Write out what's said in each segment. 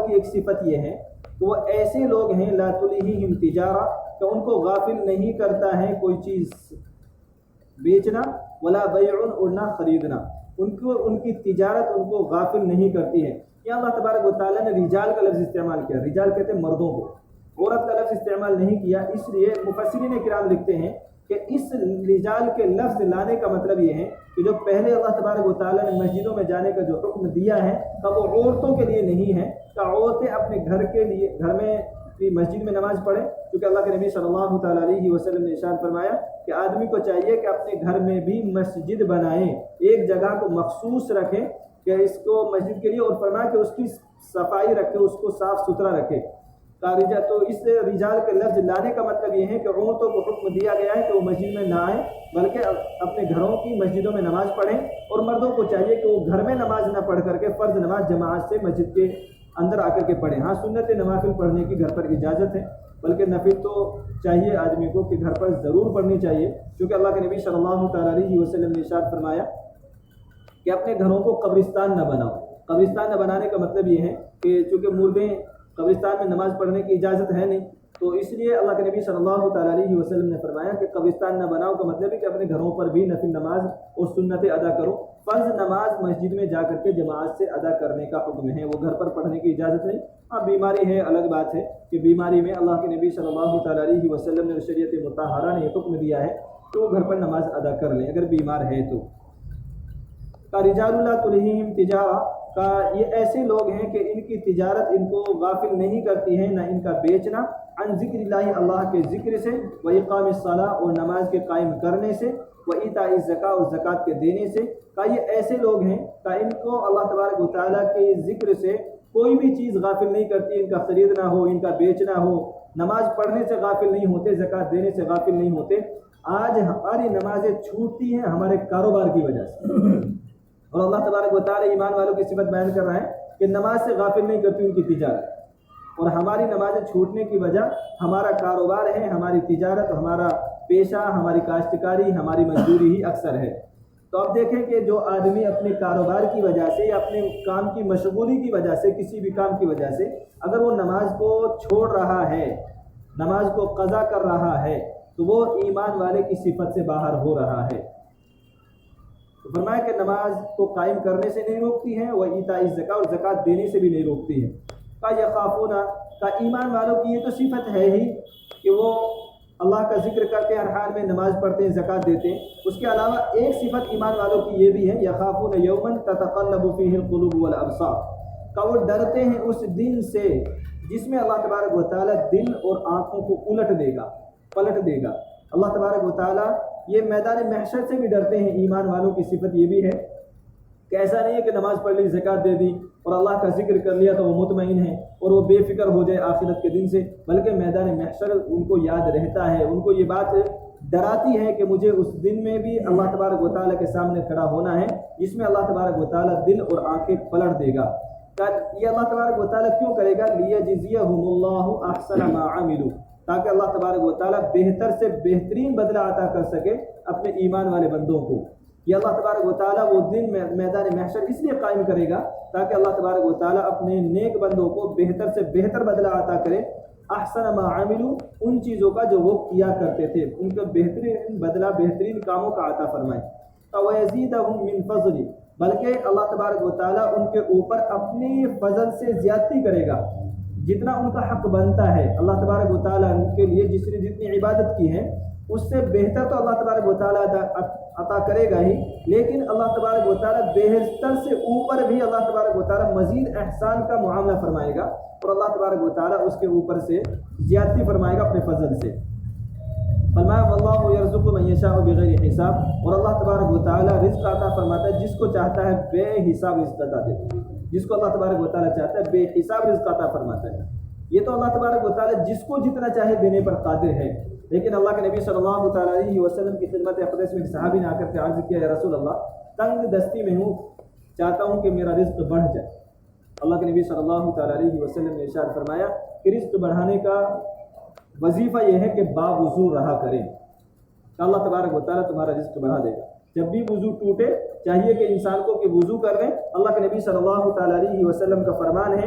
کی ایک صفت یہ ہے کہ وہ ایسے لوگ ہیں لا تلہیہم تجارہ کہ ان کو غافل نہیں کرتا ہے کوئی چیز بیچنا، ولا بیع اور نہ خریدنا، ان کی تجارت ان کو غافل نہیں کرتی ہے۔ یہاں اللہ تبارک و تعالیٰ نے رجال کا لفظ استعمال کیا، رجال کہتے ہیں مردوں کو، عورت کا لفظ استعمال نہیں کیا، اس لیے مفسرین کرام لکھتے ہیں کہ اس رجال کے لفظ لانے کا مطلب یہ ہے کہ جو پہلے اللہ تبارک و تعالیٰ نے مسجدوں میں جانے کا جو حکم دیا ہے کہ وہ عورتوں کے لیے نہیں ہے، کہ عورتیں اپنے گھر میں مسجد میں نماز پڑھیں، کیونکہ اللہ کے نبی صلی اللہ تعالیٰ علیہ وسلم نے ارشاد فرمایا کہ آدمی کو چاہیے کہ اپنے گھر میں بھی مسجد بنائیں، ایک جگہ کو مخصوص رکھیں کہ اس کو مسجد کے لیے، اور فرمایا کہ اس کی صفائی رکھے، اس کو صاف ستھرا رکھے۔ تو اس رجال کے لفظ لانے کا مطلب یہ ہے کہ عورتوں کو حکم دیا گیا ہے کہ وہ مسجد میں نہ آئیں بلکہ اپنے گھروں کی مسجدوں میں نماز پڑھیں، اور مردوں کو چاہیے کہ وہ گھر میں نماز نہ پڑھ کر کے فرض نماز جماعت سے مسجد کے اندر آ کر کے پڑھیں۔ ہاں سنت نوافل پڑھنے کی گھر پر اجازت ہے، بلکہ نفل تو چاہیے آدمی کو کہ گھر پر ضرور پڑھنی چاہیے، کیونکہ اللہ کے نبی صلی اللہ تعالیٰ علیہ وسلم نے ارشاد فرمایا کہ اپنے گھروں کو قبرستان نہ بناؤ۔ قبرستان نہ بنانے کا مطلب یہ ہے کہ چونکہ مردے قبرستان میں نماز پڑھنے کی اجازت ہے نہیں، تو اس لیے اللہ کے نبی صلی اللہ تعالیٰ علیہ وسلم نے فرمایا کہ قبرستان نہ بناؤ کا مطلب ہے کہ اپنے گھروں پر بھی نفل نماز اور سنتیں ادا کرو۔ فرض نماز مسجد میں جا کر کے جماعت سے ادا کرنے کا حکم ہے، وہ گھر پر پڑھنے کی اجازت نہیں۔ ہاں بیماری ہے، الگ بات ہے کہ بیماری میں اللہ کے نبی صلی اللہ تعالیٰ علیہ وسلم نے شریعت مطہرہ نے یہ حکم دیا ہے تو وہ گھر پر نماز ادا کر لیں اگر بیمار ہے تو۔ رجال لا تلہیہم تجارہ کا یہ ایسے لوگ ہیں کہ ان کی تجارت ان کو غافل نہیں کرتی ہے، نہ ان کا بیچنا، عن ذکر اللہ اللہ کے ذکر سے، و اقام الصلاۃ اور نماز کے قائم کرنے سے، و ایتاء الزکاۃ اور زکوٰۃ کے دینے سے، کا یہ ایسے لوگ ہیں کہ ان کو اللہ تبارک و تعالیٰ کے ذکر سے کوئی بھی چیز غافل نہیں کرتی، ان کا خریدنا ہو، ان کا بیچنا ہو، نماز پڑھنے سے غافل نہیں ہوتے، زکوٰۃ دینے سے غافل نہیں ہوتے۔ آج ہماری نمازیں چھوٹتی ہیں ہمارے کاروبار کی وجہ سے، اور اللہ تبارک و تعالیٰ ایمان والوں کی صفت بیان کر رہا ہے کہ نماز سے غافل نہیں کرتی ان کی تجارت، اور ہماری نمازیں چھوٹنے کی وجہ ہمارا کاروبار ہے، ہماری تجارت، ہمارا پیشہ، ہماری کاشتکاری، ہماری مزدوری ہی اکثر ہے۔ تو اب دیکھیں کہ جو آدمی اپنے کاروبار کی وجہ سے یا اپنے کام کی مشغولی کی وجہ سے، کسی بھی کام کی وجہ سے اگر وہ نماز کو چھوڑ رہا ہے، نماز کو قضا کر رہا ہے، تو وہ ایمان والے کی صفت سے باہر ہو رہا ہے۔ فرمایا کہ نماز کو قائم کرنے سے نہیں روکتی ہے، وہ ایتاء الزکاۃ اور زکوٰۃ دینے سے بھی نہیں روکتی ہے۔ کا یخافون کا ایمان والوں کی یہ تو صفت ہے ہی کہ وہ اللہ کا ذکر کرتے ہر حال میں، نماز پڑھتے ہیں، زکوٰۃ دیتے ہیں۔ اس کے علاوہ ایک صفت ایمان والوں کی یہ بھی ہے، یخافون یوما تتقلب فیہ القلوب والابصار، کا وہ ڈرتے ہیں اس دن سے جس میں اللہ تبارک و تعالیٰ دل اور آنکھوں کو الٹ دے گا، پلٹ دے گا۔ اللہ تبارک و تعالیٰ یہ میدان محشر سے بھی ڈرتے ہیں۔ ایمان والوں کی صفت یہ بھی ہے کہ ایسا نہیں ہے کہ نماز پڑھ لی، زکوٰۃ دے دی اور اللہ کا ذکر کر لیا تو وہ مطمئن ہے اور وہ بے فکر ہو جائے آخرت کے دن سے، بلکہ میدان محشر ان کو یاد رہتا ہے، ان کو یہ بات ڈراتی ہے کہ مجھے اس دن میں بھی اللہ تبارک و تعالیٰ کے سامنے کھڑا ہونا ہے، جس میں اللہ تبارک و تعالیٰ دل اور آنکھیں پلٹ دے گا۔ یہ اللہ تبارک و تعالیٰ کیوں کرے گا؟ لیجزیہم اللہ احسن ما عملوا، تاکہ اللہ تبارک و تعالیٰ بہتر سے بہترین بدلہ عطا کر سکے اپنے ایمان والے بندوں کو۔ یہ اللہ تبارک و تعالیٰ وہ دن میدان محشر اس لیے قائم کرے گا تاکہ اللہ تبارک و تعالیٰ اپنے نیک بندوں کو بہتر سے بہتر بدلہ عطا کرے، احسن ما عملوا، ان چیزوں کا جو وہ کیا کرتے تھے، ان کا بہترین بدلہ، بہترین کاموں کا عطا فرمائے۔ وَيَزِيدَهُم مِّن فَضْلِهِ، بلکہ اللہ تبارک و تعالیٰ ان کے اوپر اپنی فضل سے زیادتی کرے گا، جتنا ان کا حق بنتا ہے اللہ تبارک و تعالیٰ کے لیے، جس نے جتنی عبادت کی ہے اس سے بہتر تو اللہ تبارک و تعالیٰ عطا کرے گا ہی، لیکن اللہ تبارک و تعالیٰ بہتر سے اوپر بھی اللہ تبارک و تعالیٰ مزید احسان کا معاملہ فرمائے گا، اور اللہ تبارک و تعالیٰ اس کے اوپر سے زیادتی فرمائے گا اپنے فضل سے۔ فرمایا واللہ یرزق من یشاء بغیر حساب، اور اللہ تبارک و تعالیٰ رزق عطا فرماتا ہے جس کو چاہتا ہے، بے حساب رزق عطا دیتا ہے، جس کو اللہ تبارک و تعالیٰ چاہتا ہے بے حساب رزق عطا فرماتا ہے۔ یہ تو اللہ تبارک و تعالیٰ جس کو جتنا چاہے دینے پر قادر ہے، لیکن اللہ کے نبی صلی اللہ تعالیٰ علیہ وسلم کی خدمت اقدس میں ایک صحابی نے آ کر کے عرض کیا، یا رسول اللہ تنگ دستی میں ہوں، چاہتا ہوں کہ میرا رزق بڑھ جائے۔ اللہ کے نبی صلی اللہ تعالیٰ علیہ وسلم نے ارشاد فرمایا کہ رزق بڑھانے کا وظیفہ یہ ہے کہ باوضو رہا کریں، کہ اللہ تبارک و تعالیٰ تمہارا رزق بڑھا دے گا۔ جب بھی وضو ٹوٹے چاہیے کہ انسان کو کہ وضو کر لیں۔ اللہ کے نبی صلی اللہ تعالیٰ علیہ وسلم کا فرمان ہے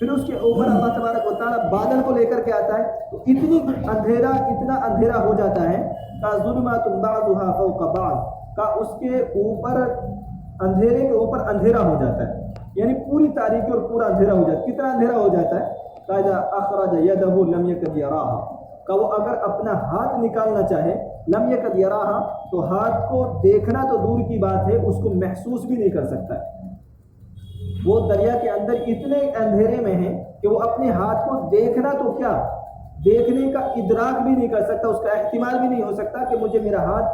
پھر اس کے اوپر اللہ تبارک و تعالیٰ بادل کو لے کر کے آتا ہے تو اتنا اندھیرا ہو جاتا ہے کا ظلمات بعضها فوق بعض کا اس کے اوپر اندھیرے کے اوپر اندھیرا ہو جاتا ہے، یعنی پوری تاریکی اور پورا اندھیرا ہو جاتا ہے. کتنا اندھیرا ہو جاتا ہے؟ قاعدہ اخرج یدہ لم یکد یراہا، کہ وہ اگر اپنا ہاتھ نکالنا چاہے لم یکد یراہا تو ہاتھ کو دیکھنا تو دور کی بات ہے، اس کو محسوس بھی نہیں کر سکتا ہے. وہ دریا کے اندر اتنے اندھیرے میں ہیں کہ وہ اپنے ہاتھ کو دیکھنا تو کیا، دیکھنے کا ادراک بھی نہیں کر سکتا، اس کا احتمال بھی نہیں ہو سکتا کہ مجھے میرا ہاتھ